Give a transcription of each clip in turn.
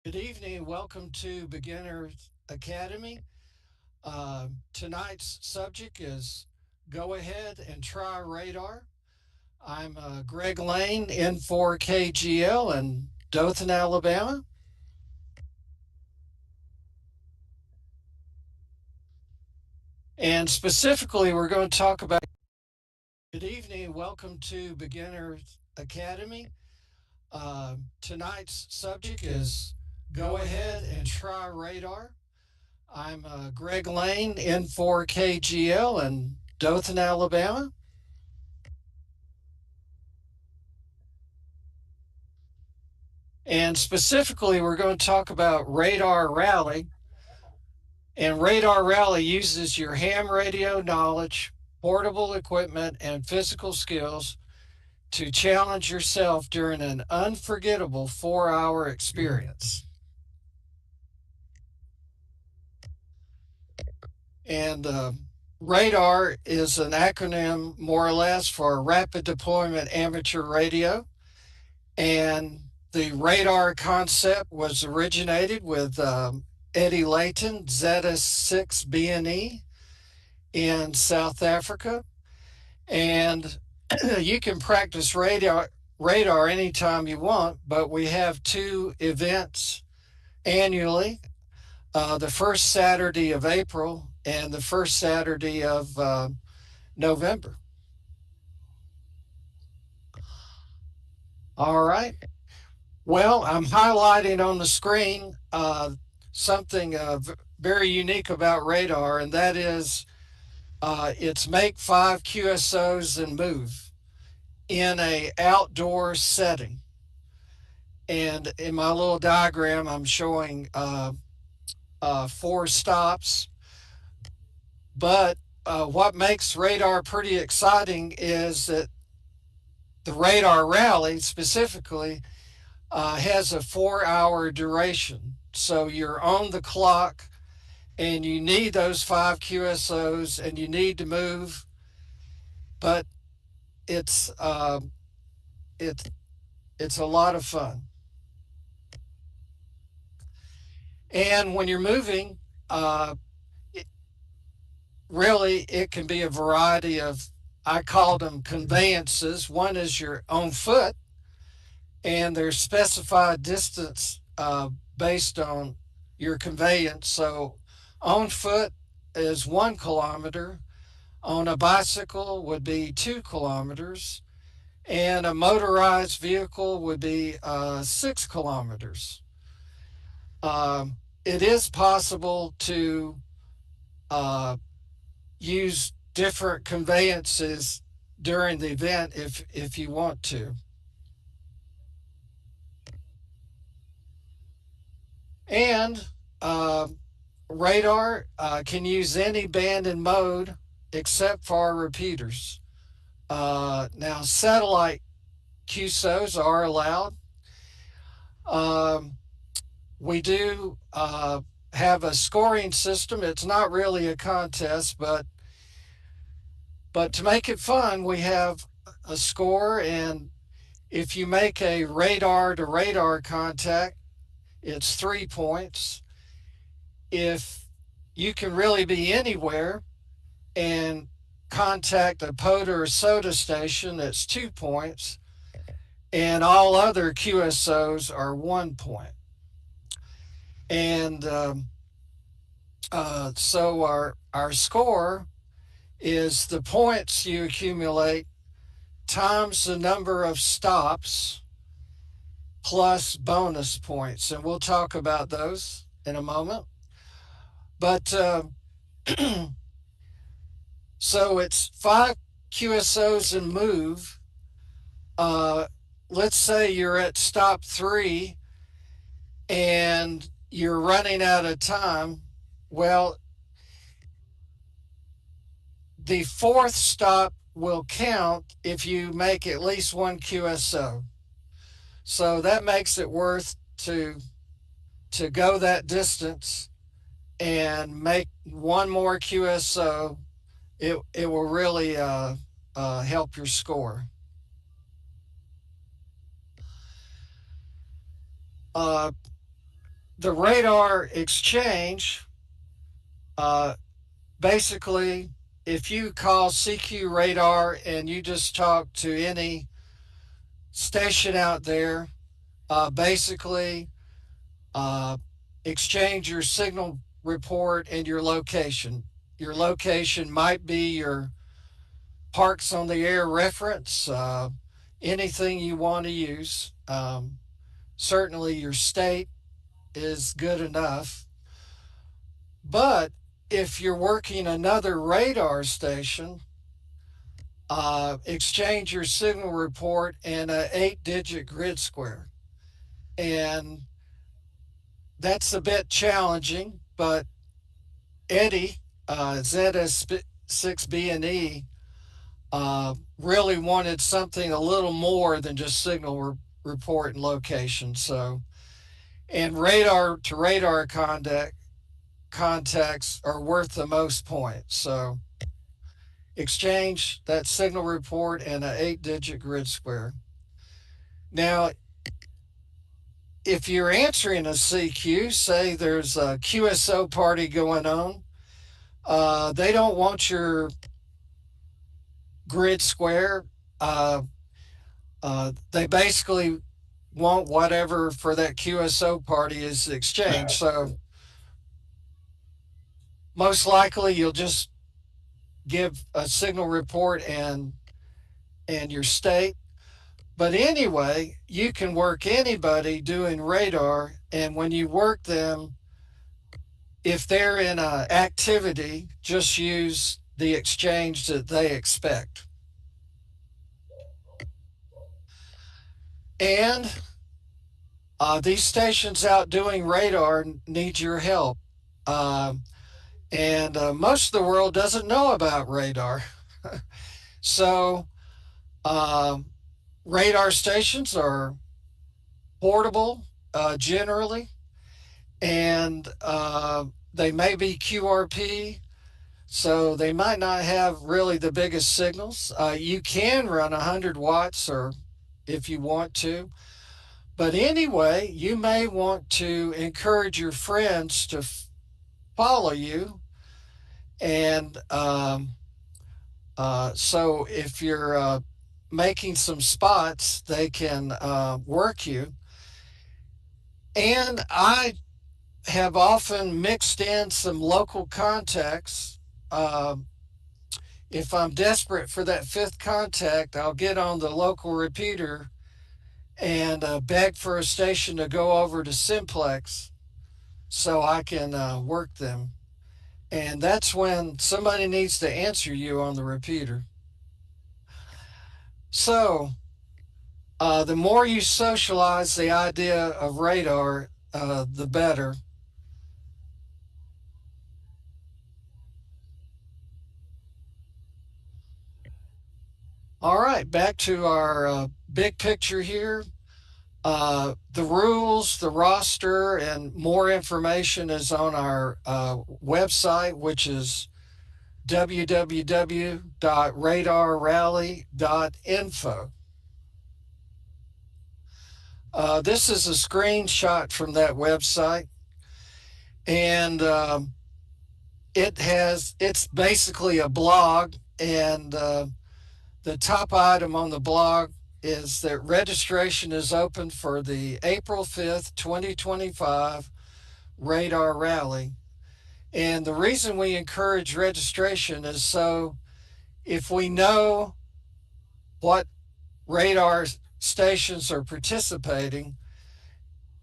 Good evening. Welcome to Beginners Academy. Tonight's subject is Go Ahead and Try Radar. I'm Greg Lane in for KGL in Dothan, Alabama. And specifically, we're going to talk about. Good evening. Welcome to Beginners Academy. Tonight's subject is Go Ahead and Try Radar. I'm Greg Lane in for KGL in Dothan, Alabama. And specifically, we're going to talk about Radar Rally. And Radar Rally uses your ham radio knowledge, portable equipment, and physical skills to challenge yourself during an unforgettable 4 hour experience. And Radar is an acronym, more or less, for Rapid Deployment Amateur Radio. And the radar concept was originated with Eddie Layton, Zeta 6 BNE in South Africa. And you can practice radar anytime you want, but we have two events annually, the first Saturday of April and the first Saturday of November. All right. Well, I'm highlighting on the screen something very unique about radar, and that is it's make 5 QSOs and move in a outdoor setting. And in my little diagram, I'm showing 4 stops. But what makes radar pretty exciting is that the radar rally specifically has a 4 hour duration. So you're on the clock and you need those 5 QSOs and you need to move, but it's it's it's a lot of fun. And when you're moving, uh, it, really it can be a variety of, I call them conveyances. One is your own foot, and there's specified distance based on your conveyance. So on foot is 1 kilometer. On a bicycle would be 2 kilometers, and a motorized vehicle would be 6 kilometers. It is possible to uh, use different conveyances during the event if you want to. And uh, radar can use any band and mode except for repeaters. Now, satellite QSOs are allowed. Um, we do have a scoring system. It's not really a contest, but to make it fun, we have a score, and if you make a radar to radar contact, it's 3 points. If you can really be anywhere and contact a POTA or SOTA station, it's 2 points, and all other QSOs are 1 point. And so our score is the points you accumulate times the number of stops plus bonus points. And we'll talk about those in a moment. But so it's 5 QSOs and move. Uh, let's say you're at stop 3 and you're running out of time. Well, the fourth stop will count if you make at least 1 QSO. So that makes it worth to go that distance and make one more QSO. It will really help your score. Uh, the radar exchange, uh, basically, if you call CQ radar and you just talk to any station out there, basically uh, exchange your signal report and your location. Your location might be your parks on the air reference, anything you want to use. Certainly, your state is good enough. But if you're working another radar station, exchange your signal report and an 8-digit grid square. And that's a bit challenging, but Eddie, ZS6B and E, really wanted something a little more than just signal report and location. So, and radar to radar contacts are worth the most points. So, exchange that signal report and an 8-digit grid square. Now, if you're answering a CQ, say there's a QSO party going on, they don't want your grid square. They basically want whatever for that QSO party is exchanged. So most likely you'll just give a signal report and your state. But anyway, you can work anybody doing radar, and when you work them, if they're in a activity, just use the exchange that they expect. And these stations out doing radar need your help. Uh, and most of the world doesn't know about radar. So, um, radar stations are portable generally, and they may be QRP, so they might not have really the biggest signals. You can run 100 watts or if you want to. But anyway, you may want to encourage your friends to follow you. And so if you're making some spots, they can work you. And I have often mixed in some local contacts. Uh, if I'm desperate for that fifth contact, I'll get on the local repeater and beg for a station to go over to Simplex so I can work them. And that's when somebody needs to answer you on the repeater. So the more you socialize the idea of radar, the better. All right, back to our big picture here. The rules, the roster, and more information is on our website, which is www.radarrally.info. This is a screenshot from that website, and it's basically a blog, and the top item on the blog is that registration is open for the April 5th, 2025 Radar Rally. And the reason we encourage registration is so if we know what radar stations are participating,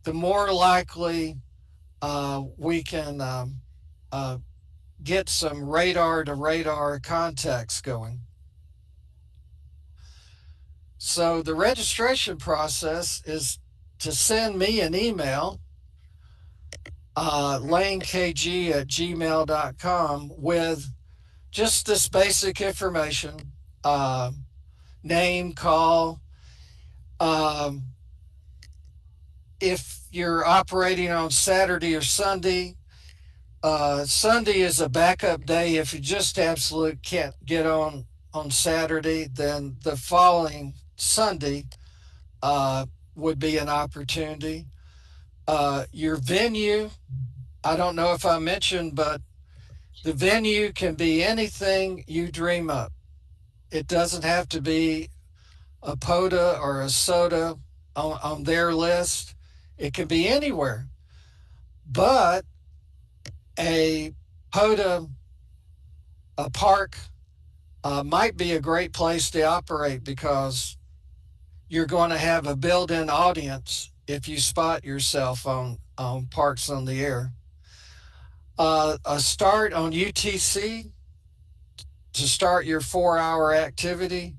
the more likely we can uh, get some radar to radar contacts going. So the registration process is to send me an email, lanekg@gmail.com, with just this basic information, name, call. Um, if you're operating on Saturday or Sunday, Sunday is a backup day. If you just absolutely can't get on Saturday, then the following Sunday would be an opportunity. Your venue, I don't know if I mentioned, but the venue can be anything you dream up. It doesn't have to be a POTA or a SOTA on their list. It can be anywhere. But a POTA, a park, might be a great place to operate because you're going to have a built in audience if you spot yourself on Parks on the Air. A start on UTC to start your 4 hour activity,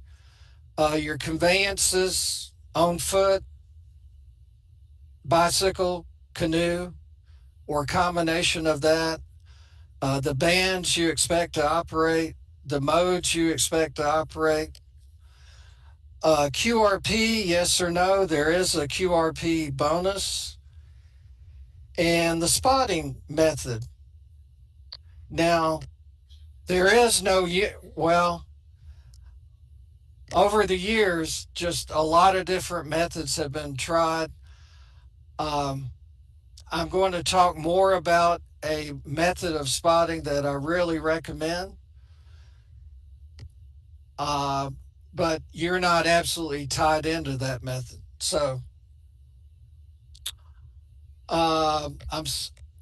your conveyances on foot, bicycle, canoe, or a combination of that, the bands you expect to operate, the modes you expect to operate. QRP, yes or no, there is a QRP bonus. And the spotting method. Now, there is no, well, over the years, just a lot of different methods have been tried. Um, I'm going to talk more about a method of spotting that I really recommend. Uh, but you're not absolutely tied into that method. So I'm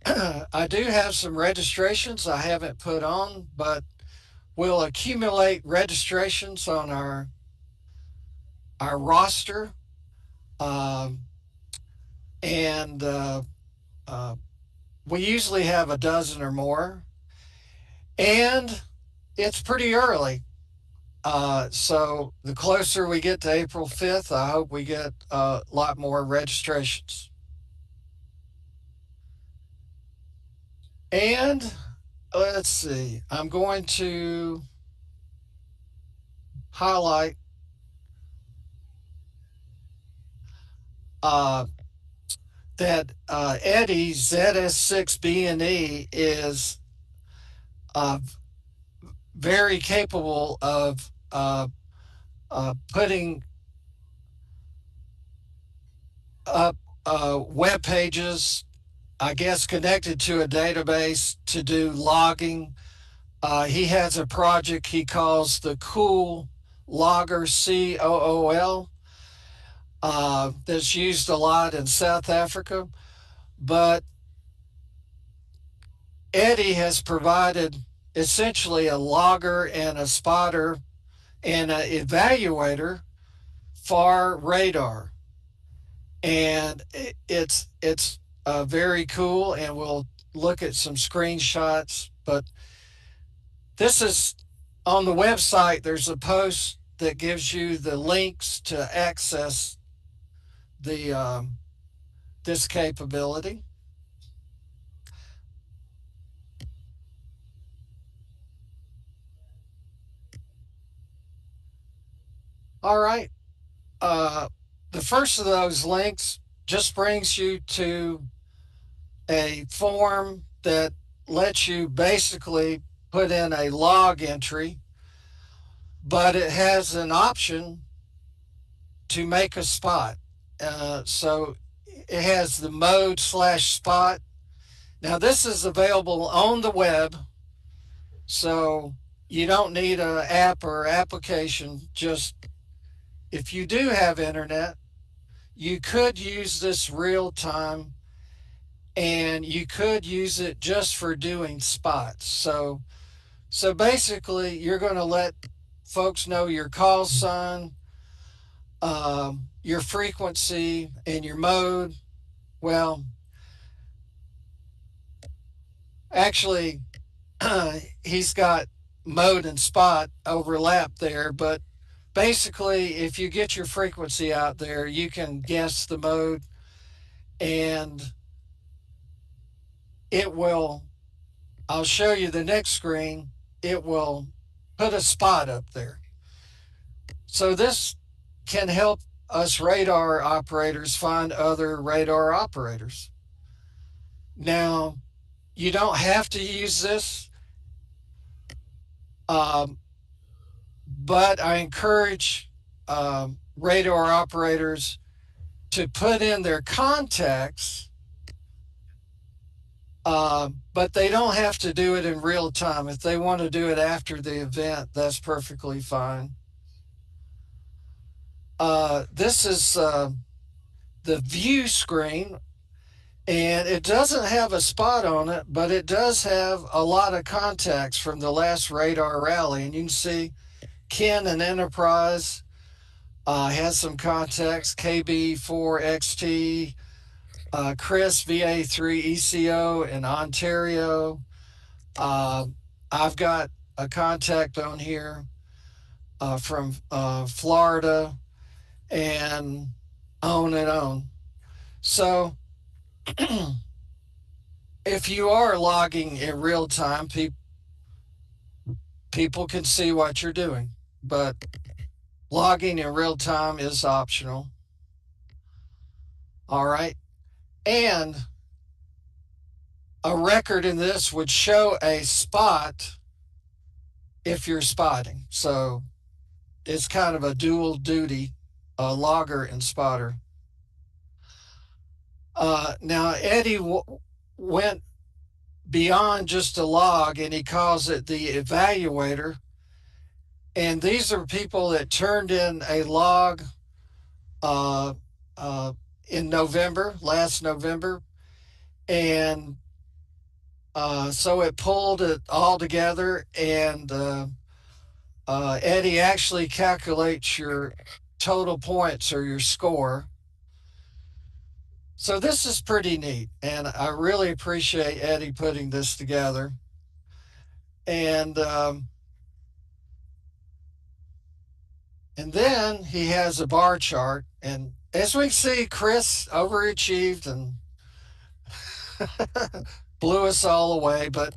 I do have some registrations I haven't put on, but we'll accumulate registrations on our roster, um, and uh, we usually have a dozen or more, and it's pretty early. So the closer we get to April 5th, I hope we get a lot more registrations. And let's see, I'm going to highlight uh, that Eddie ZS6B&E is uh, very capable of putting up web pages, I guess, connected to a database to do logging. He has a project he calls the Cool Logger, COOL, that's used a lot in South Africa. But Eddie has provided essentially a logger and a spotter and an evaluator for radar. And it's very cool, and we'll look at some screenshots. But this is on the website. There's a post that gives you the links to access the this capability. All right. Uh, the first of those links just brings you to a form that lets you basically put in a log entry, but it has an option to make a spot. So it has the mode/spot. Now, this is available on the web, so you don't need an app or application. Just if you do have internet, you could use this real time, and you could use it just for doing spots. So basically, you're going to let folks know your call sign, your frequency, and your mode. Well, actually, he's got mode and spot overlap there, but basically, if you get your frequency out there, you can guess the mode, and it will, I'll show you the next screen, it will put a spot up there. So this can help us radar operators find other radar operators. Now, you don't have to use this, um, but I encourage radar operators to put in their contacts But they don't have to do it in real time. If they want to do it after the event, that's perfectly fine. This is the view screen, and it doesn't have a spot on it, but it does have a lot of contacts from the last radar rally. And you can see Ken and Enterprise has some contacts, KB4XT, Chris VA3 ECO in Ontario. Uh, I've got a contact on here from Florida, and on and on. So if you are logging in real time, people can see what you're doing, but logging in real time is optional. All right. And a record in this would show a spot if you're spotting. So it's kind of a dual duty, logger and spotter. Now, Eddie went beyond just a log, and he calls it the evaluator. And these are people that turned in a log uh, uh, in November, last November. And so it pulled it all together, and Eddie actually calculates your total points or your score. So this is pretty neat, and I really appreciate Eddie putting this together. And and then he has a bar chart, and as we see, Chris overachieved and blew us all away. But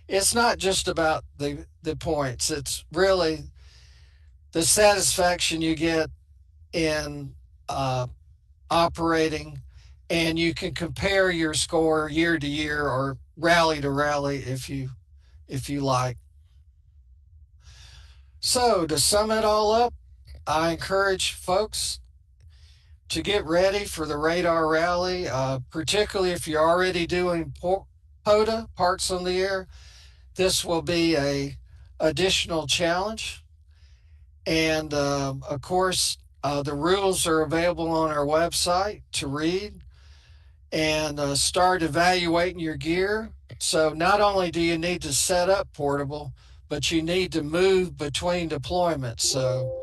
it's not just about the points; it's really the satisfaction you get in operating, and you can compare your score year to year or rally to rally if you like. So to sum it all up, I encourage folks to get ready for the radar rally, particularly if you're already doing POTA, Parks on the Air. This will be a additional challenge. And of course, the rules are available on our website to read, and start evaluating your gear. So not only do you need to set up portable, but you need to move between deployments. So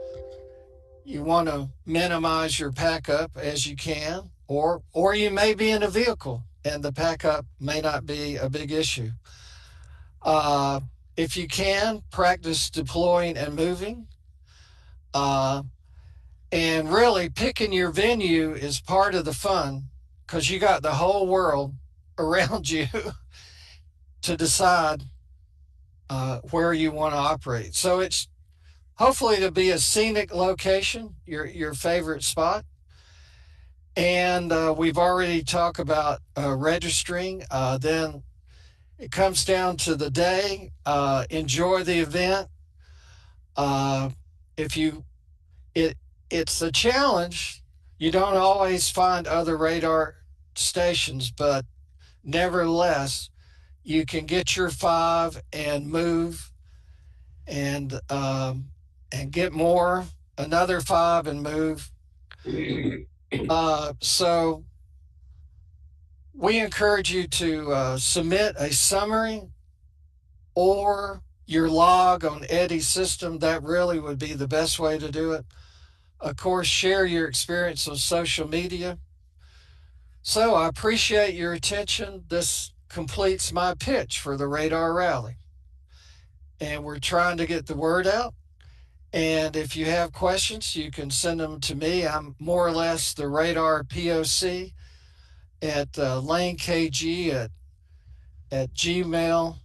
you want to minimize your pack up as you can, or you may be in a vehicle and the pack up may not be a big issue. Uh, if you can, practice deploying and moving. Uh, and really, picking your venue is part of the fun, because you got the whole world around you to decide where you want to operate. So it's hopefully to be a scenic location, your favorite spot. And we've already talked about registering. Then it comes down to the day. Enjoy the event. If you it it's a challenge. You don't always find other radar stations, but nevertheless, you can get your 5 and move, and get more, another 5 and move. So we encourage you to submit a summary or your log on Eddie's system. That really would be the best way to do it. Of course, share your experience on social media. So I appreciate your attention. This completes my pitch for the Radar Rally. And we're trying to get the word out. And if you have questions, you can send them to me. I'm more or less the Radar POC at lanekg at gmail.com.